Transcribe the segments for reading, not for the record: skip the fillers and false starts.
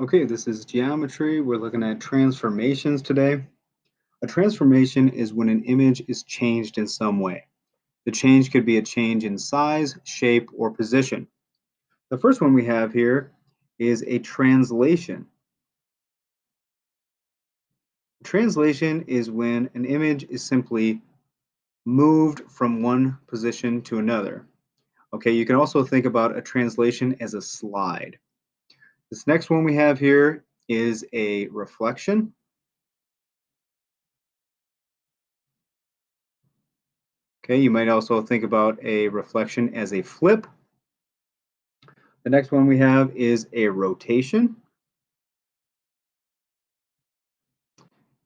Okay, this is geometry. We're looking at transformations today. A transformation is when an image is changed in some way. The change could be a change in size, shape, or position. The first one we have here is a translation. Translation is when an image is simply moved from one position to another. Okay, you can also think about a translation as a slide. This next one we have here is a reflection. Okay, you might also think about a reflection as a flip. The next one we have is a rotation.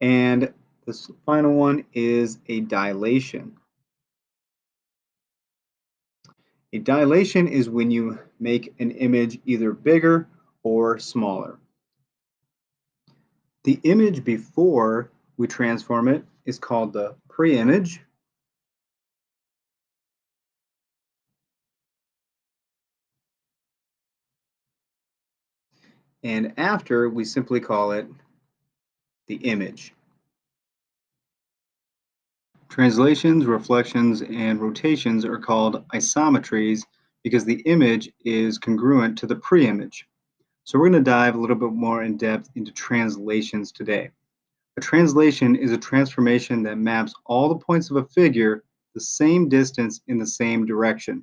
And this final one is a dilation. A dilation is when you make an image either bigger or smaller. The image before we transform it is called the pre-image. And after, we simply call it the image. Translations, reflections, and rotations are called isometries because the image is congruent to the pre-image. So we're going to dive a little bit more in depth into translations today. A translation is a transformation that maps all the points of a figure the same distance in the same direction.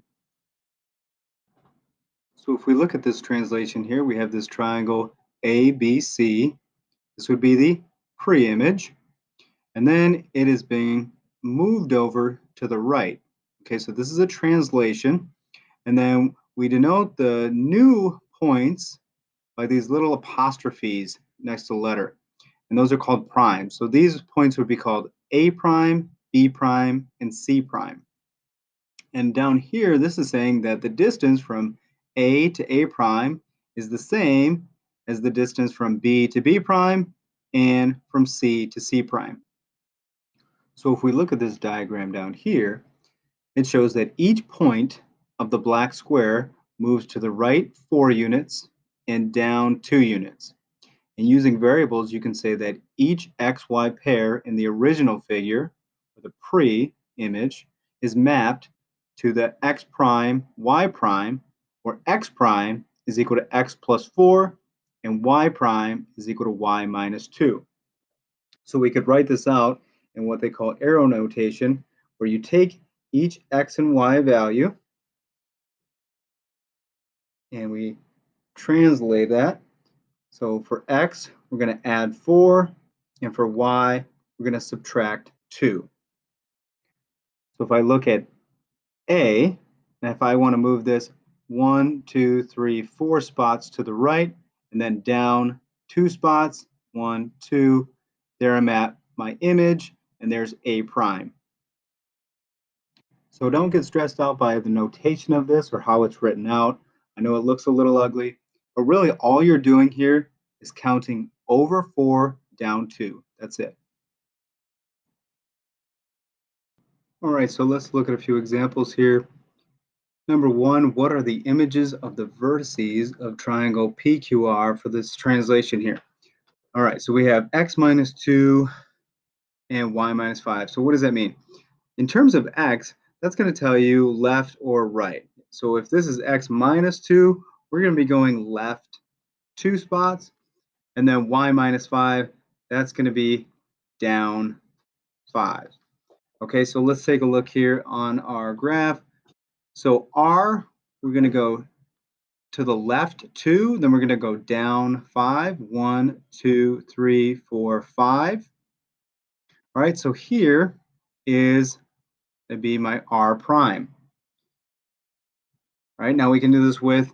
So if we look at this translation here, we have this triangle ABC. This would be the pre-image. And then it is being moved over to the right. Okay, so this is a translation. And then we denote the new points by these little apostrophes next to the letter. And those are called primes. So these points would be called A prime, B prime, and C prime. And down here, this is saying that the distance from A to A prime is the same as the distance from B to B prime and from C to C prime. So if we look at this diagram down here, it shows that each point of the black square moves to the right 4 units and down 2 units. And using variables, you can say that each xy pair in the original figure, or the pre-image, is mapped to the x prime, y prime, where x prime is equal to x plus 4 and y prime is equal to y minus 2. So we could write this out in what they call arrow notation, where you take each x and y value and we translate that. So for x, we're going to add 4, and for y, we're going to subtract 2. So if I look at A, and if I want to move this 1, 2, 3, 4 spots to the right, and then down 2 spots, 1, 2, there I'm at my image, and there's A prime. So don't get stressed out by the notation of this or how it's written out. I know it looks a little ugly, but really all you're doing here is counting over 4 down 2. That's it. All right, so let's look at a few examples here. Number 1, what are the images of the vertices of triangle PQR for this translation here? All right, so we have x minus 2 and y minus 5. So what does that mean? In terms of x, that's going to tell you left or right. So if this is x minus 2, we're going to be going left 2 spots. And then y minus 5, that's going to be down 5. Okay, so let's take a look here on our graph. So r, we're going to go to the left 2, then we're going to go down 5. 1, 2, 3, 4, 5. All right, so here is going to be my r prime. All right, now we can do this with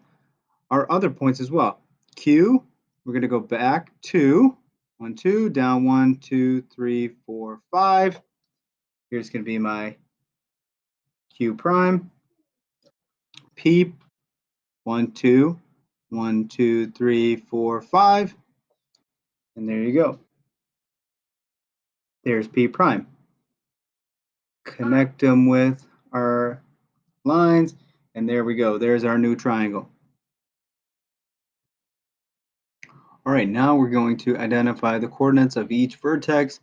our other points as well. Q, we're going to go back 2, 1, 2, down 1, 2, 3, 4, 5. Here's going to be my Q prime. P, 1, 2, 1, 2, 3, 4, 5. And there you go. There's P prime. Connect them with our lines, and there we go. There's our new triangle. All right, now we're going to identify the coordinates of each vertex.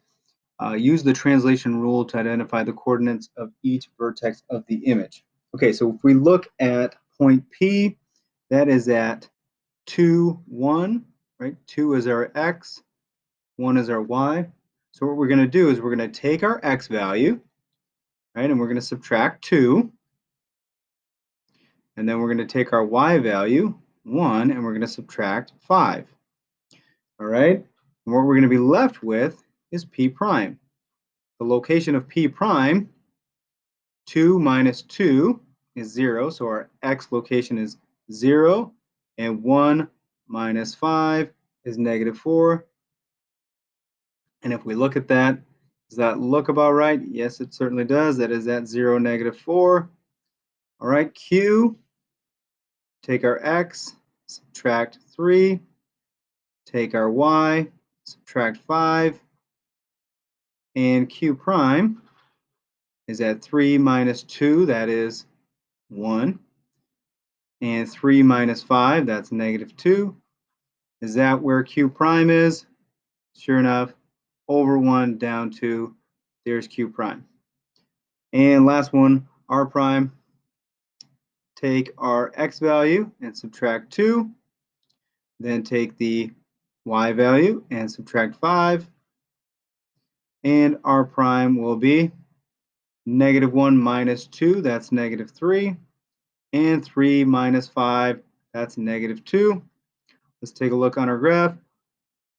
Use the translation rule to identify the coordinates of each vertex of the image. Okay, so if we look at point P, that is at 2, 1, right? 2 is our x, 1 is our y. So what we're going to do is we're going to take our x value, right, and we're going to subtract 2. And then we're going to take our y value, 1, and we're going to subtract 5. All right? And what we're going to be left with is P prime. The location of P prime, 2 minus 2 is 0, so our x location is 0, and 1 minus 5 is negative 4. And if we look at that, does that look about right? Yes, it certainly does. That is at 0, negative 4. All right, Q, take our x, subtract 3, take our y, subtract 5, and Q prime is at 3 minus 2, that is 1, and 3 minus 5, that's negative 2. Is that where Q prime is? Sure enough, over 1 down 2, there's Q prime. And last one, R prime, take our x value and subtract 2, then take the y value and subtract 5, and R prime will be negative 1 minus 2, that's negative 3, and 3 minus 5, that's negative 2. Let's take a look on our graph.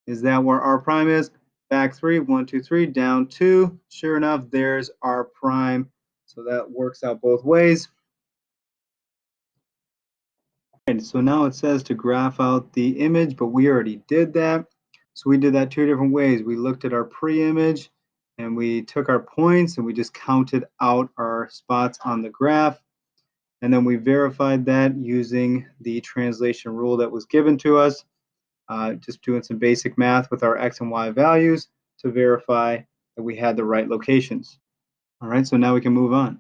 Is that where R prime is? Back 3, 1, 2, 3, down 2. Sure enough, there's R prime. So that works out both ways. And so now it says to graph out the image, but we already did that. So we did that 2 different ways. We looked at our pre-image and we took our points and we just counted out our spots on the graph. And then we verified that using the translation rule that was given to us, just doing some basic math with our x and y values to verify that we had the right locations. All right, so now we can move on.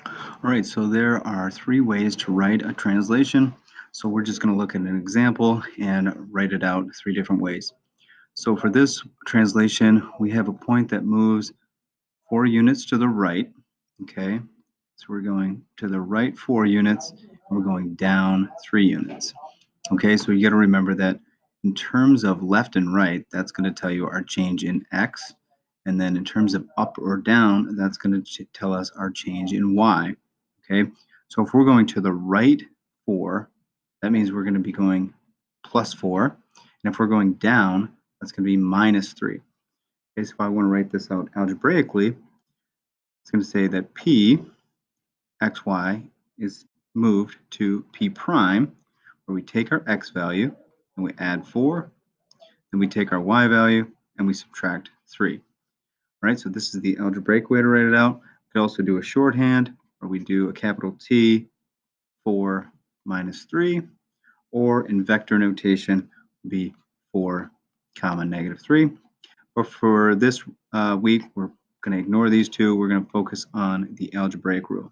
All right, so there are 3 ways to write a translation. So we're just going to look at an example and write it out 3 different ways. So for this translation, we have a point that moves 4 units to the right, okay? So we're going to the right 4 units, and we're going down 3 units. Okay, so you got to remember that in terms of left and right, that's going to tell you our change in x. And then in terms of up or down, that's going to tell us our change in y. Okay, so if we're going to the right 4, that means we're going to be going plus 4. And if we're going down, that's going to be minus 3. Okay, so if I want to write this out algebraically, it's going to say that P xy is moved to P prime, where we take our x value and we add 4, then we take our y value and we subtract 3. All right, so this is the algebraic way to write it out. We could also do a shorthand, where we do a capital T 4 minus 3, or in vector notation would be 4 comma negative 3. But for this week, we're going to ignore these two. We're going to focus on the algebraic rule.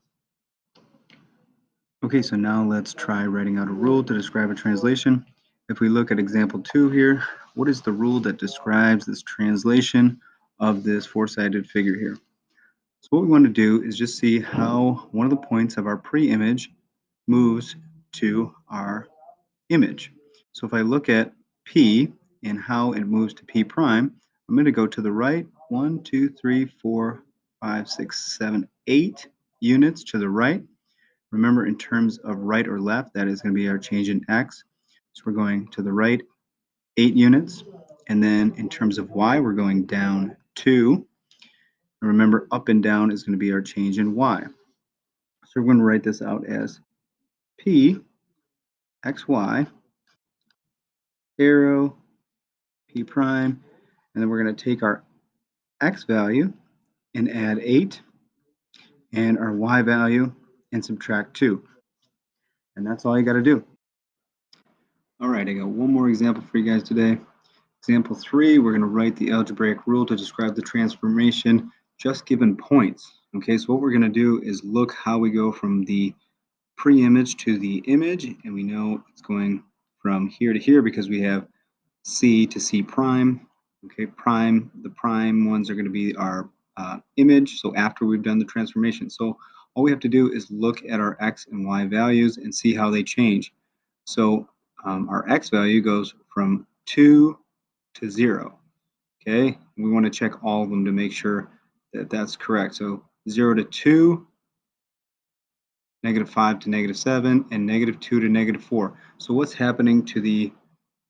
Okay, so now let's try writing out a rule to describe a translation. If we look at example 2 here, what is the rule that describes this translation of this four-sided figure here? So what we want to do is just see how one of the points of our pre-image moves to our image. So if I look at P and how it moves to P prime, I'm going to go to the right 1, 2, 3, 4, 5, 6, 7, 8 units to the right. Remember, in terms of right or left, that is going to be our change in x. So we're going to the right 8 units. And then in terms of y, we're going down 2. And remember, up and down is going to be our change in y. So we're going to write this out as P xy arrow P prime. And then we're going to take our x value and add 8 and our y value and subtract 2. And that's all you got to do. All right, I got one more example for you guys today. Example 3, we're going to write the algebraic rule to describe the transformation just given points. Okay, so what we're going to do is look how we go from the pre-image to the image, and we know it's going from here to here because we have C to C prime. Okay, prime, the prime ones are going to be our image, so after we've done the transformation. So all we have to do is look at our x and y values and see how they change. So our x value goes from 2 to 0. Okay, we want to check all of them to make sure that that's correct. So 0 to 2, -5 to -7, and -2 to -4. So what's happening to the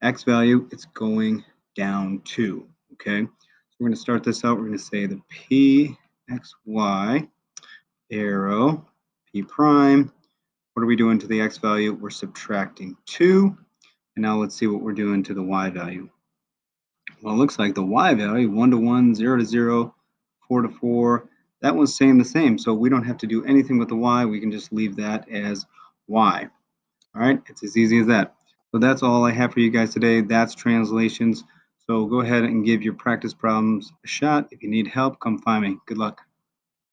x value? It's going down 2. Okay, so we're going to start this out. We're going to say the pxy arrow p prime. What are we doing to the x value? We're subtracting 2. And now let's see what we're doing to the y value. Well, it looks like the y value, 1 to 1, 0 to 0, 4 to 4, that one's staying the same. So we don't have to do anything with the y. We can just leave that as y. All right, it's as easy as that. So that's all I have for you guys today. That's translations. So go ahead and give your practice problems a shot. If you need help, come find me. Good luck.